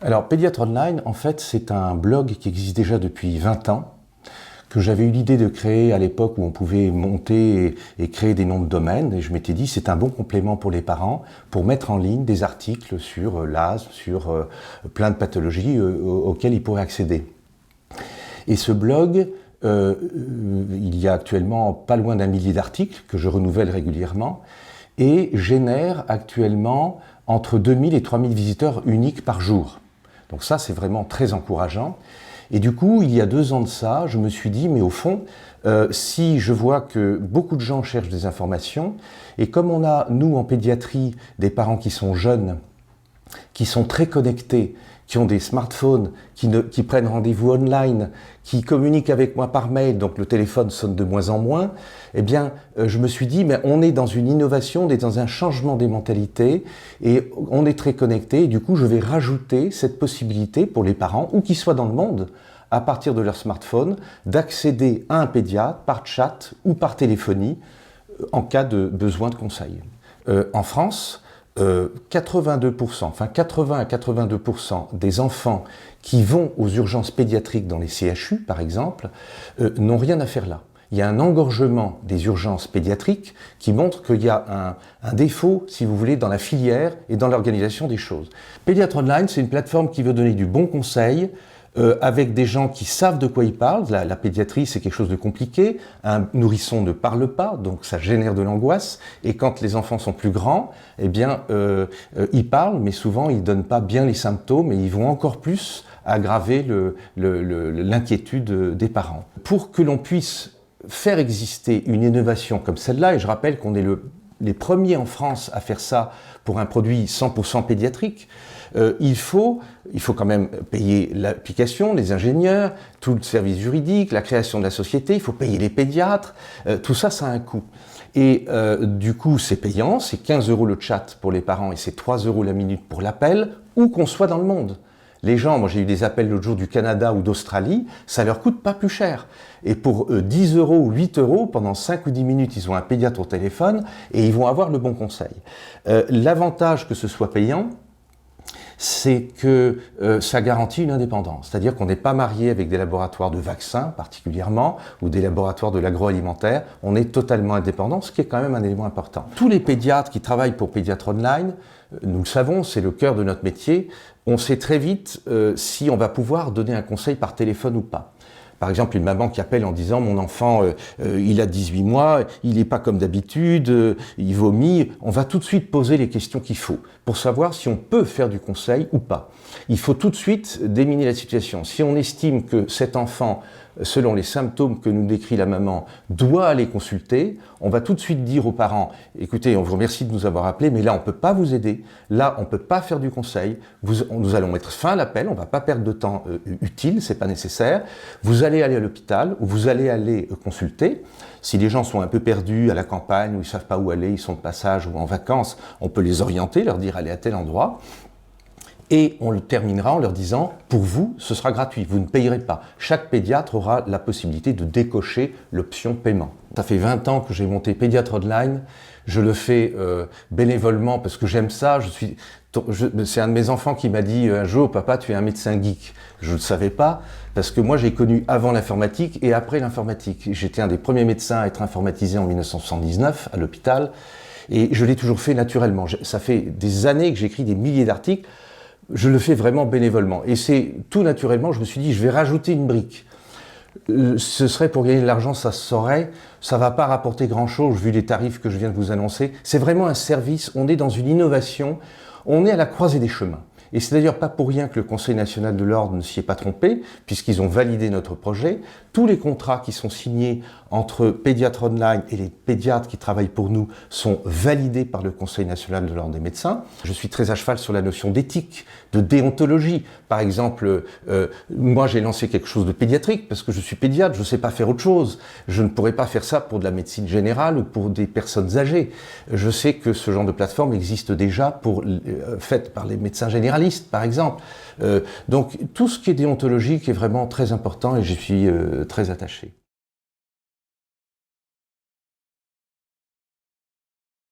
Alors, Pédiatre Online, en fait, c'est un blog qui existe déjà depuis 20 ans, que j'avais eu l'idée de créer à l'époque où on pouvait monter et créer des noms de domaines. Et je m'étais dit, c'est un bon complément pour les parents pour mettre en ligne des articles sur l'asthme, sur plein de pathologies auxquelles ils pourraient accéder. Et ce blog, il y a actuellement pas loin d'1 millier d'articles que je renouvelle régulièrement et génère actuellement entre 2000 et 3000 visiteurs uniques par jour. Donc ça, c'est vraiment très encourageant. Et du coup, il y a 2 ans de ça, je me suis dit, mais au fond, si je vois que beaucoup de gens cherchent des informations, et comme on a, nous, en pédiatrie, des parents qui sont jeunes, qui sont très connectés, qui ont des smartphones, qui prennent rendez-vous online, qui communiquent avec moi par mail, donc le téléphone sonne de moins en moins, eh bien, je me suis dit, mais on est dans une innovation, on est dans un changement des mentalités, et on est très connectés, et du coup, je vais rajouter cette possibilité pour les parents, où qu'ils soient dans le monde, à partir de leur smartphone, d'accéder à un pédiatre par chat ou par téléphonie, en cas de besoin de conseils. En France, 82%, enfin 80 à 82% des enfants qui vont aux urgences pédiatriques dans les CHU, par exemple, n'ont rien à faire là. Il y a un engorgement des urgences pédiatriques qui montre qu'il y a un défaut, si vous voulez, dans la filière et dans l'organisation des choses. Pédiatre Online, c'est une plateforme qui veut donner du bon conseil, avec des gens qui savent de quoi ils parlent. La pédiatrie, c'est quelque chose de compliqué. Un nourrisson ne parle pas, donc ça génère de l'angoisse. Et quand les enfants sont plus grands, eh bien, ils parlent, mais souvent, ils ne donnent pas bien les symptômes et ils vont encore plus aggraver l'inquiétude des parents. Pour que l'on puisse faire exister une innovation comme celle-là, et je rappelle qu'on est les premiers en France à faire ça pour un produit 100% pédiatrique, il faut quand même payer l'application, les ingénieurs, tout le service juridique, la création de la société, il faut payer les pédiatres, tout ça, ça a un coût. Et du coup, c'est payant, c'est 15 € le chat pour les parents et c'est 3 € la minute pour l'appel, où qu'on soit dans le monde. Les gens, moi j'ai eu des appels l'autre jour du Canada ou d'Australie, ça leur coûte pas plus cher. Et pour 10 € ou 8 €, pendant 5 ou 10 minutes, ils ont un pédiatre au téléphone et ils vont avoir le bon conseil. L'avantage que ce soit payant, c'est que ça garantit une indépendance. C'est-à-dire qu'on n'est pas marié avec des laboratoires de vaccins particulièrement, ou des laboratoires de l'agroalimentaire, on est totalement indépendant, ce qui est quand même un élément important. Tous les pédiatres qui travaillent pour Pédiatre Online, nous le savons, c'est le cœur de notre métier, on sait très vite si on va pouvoir donner un conseil par téléphone ou pas. Par exemple, une maman qui appelle en disant « Mon enfant, il a 18 mois, il n'est pas comme d'habitude, il vomit », on va tout de suite poser les questions qu'il faut pour savoir si on peut faire du conseil ou pas. Il faut tout de suite déminer la situation. Si on estime que cet enfant, selon les symptômes que nous décrit la maman, doit aller consulter, on va tout de suite dire aux parents « Écoutez, on vous remercie de nous avoir appelés, mais là, on ne peut pas vous aider. Là, on ne peut pas faire du conseil. Nous allons mettre fin à l'appel. On ne va pas perdre de temps utile, ce n'est pas nécessaire. Vous allez aller à l'hôpital ou vous allez aller consulter. Si les gens sont un peu perdus à la campagne, ou ils ne savent pas où aller, ils sont de passage ou en vacances, on peut les orienter, leur dire « Allez à tel endroit ». Et on le terminera en leur disant « Pour vous, ce sera gratuit, vous ne payerez pas ». Chaque pédiatre aura la possibilité de décocher l'option paiement. Ça fait 20 ans que j'ai monté Pédiatre Online. Je le fais bénévolement parce que j'aime ça. C'est un de mes enfants qui m'a dit un jour « Papa, tu es un médecin geek ». Je ne le savais pas parce que moi, j'ai connu avant l'informatique et après l'informatique. J'étais un des premiers médecins à être informatisé en 1979 à l'hôpital et je l'ai toujours fait naturellement. Ça fait des années que j'écris des milliers d'articles. Je le fais vraiment bénévolement. Et c'est tout naturellement, je me suis dit, je vais rajouter une brique. Ce serait pour gagner de l'argent, ça se saurait. Ça ne va pas rapporter grand-chose vu les tarifs que je viens de vous annoncer. C'est vraiment un service, on est dans une innovation, on est à la croisée des chemins. Et c'est d'ailleurs pas pour rien que le Conseil national de l'ordre ne s'y est pas trompé, puisqu'ils ont validé notre projet. Tous les contrats qui sont signés entre Pédiatre Online et les pédiatres qui travaillent pour nous sont validés par le Conseil national de l'ordre des médecins. Je suis très à cheval sur la notion d'éthique, de déontologie. Par exemple, moi j'ai lancé quelque chose de pédiatrique parce que je suis pédiatre, je ne sais pas faire autre chose. Je ne pourrais pas faire ça pour de la médecine générale ou pour des personnes âgées. Je sais que ce genre de plateforme existe déjà faite par les médecins généralistes, par exemple. Donc tout ce qui est déontologique est vraiment très important et j'y suis très attaché.